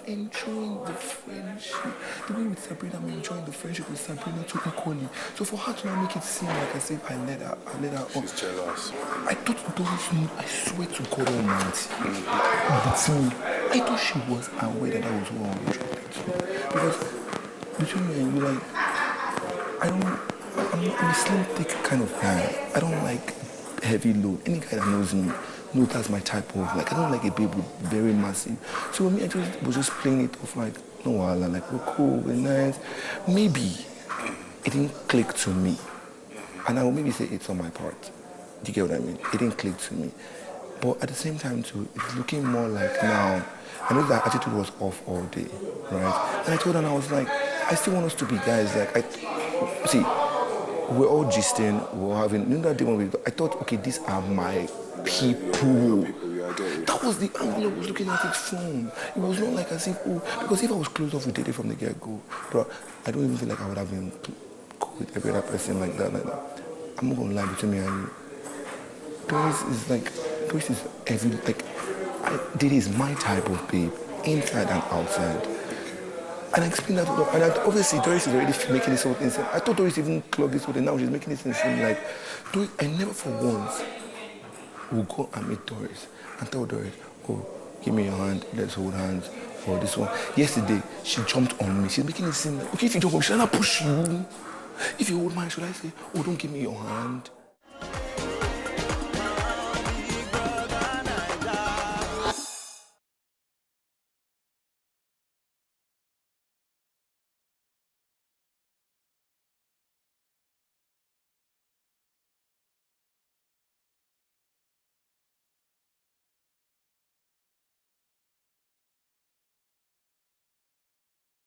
enjoying the friendship. The way with Sabrina, I'm enjoying the friendship with Sabrina too equally. So for her to now make it seem like as if I let her up. She's jealous. I thought Doris knew, I swear to God Almighty. Between me, I thought she was aware that I was who I was interested to. Because between me and you, like, I'm a slim, thick kind of guy. I don't like heavy load. Any guy that knows me knows that's my type of, like, I don't like a babe with very massive. So with me, I was just playing it off like, no, like, we're cool, we're nice. Maybe it didn't click to me. And I will maybe say it's on my part. Do you get what I mean? It didn't click to me. But at the same time, too, it's looking more like now, I know that attitude was off all day, right? And I told her, and I was like, I still want us to be guys. Like, see, we're all gisting, we're having, you know that day when I thought, okay, these are my people. That was the angle I was looking at it from. It was not like as if, because if I was closed off with Dede from the get-go, bro, I don't even feel like I would have been cool with every other person like that. I'm not gonna lie between me and you. Doris is every, like, Dede is my type of babe, inside and outside. And I explained that to her. And obviously, Doris is already making this whole thing seem. I thought Doris even clogged this whole thing. Now she's making this thing seem like, Doris, I never for once will go and meet Doris and tell Doris, oh, give me your hand, let's hold hands, or this one. Yesterday, she jumped on me. She's making it seem like, okay, if you jump on me, should I not push you? If you hold mine, should I say, oh, don't give me your hand?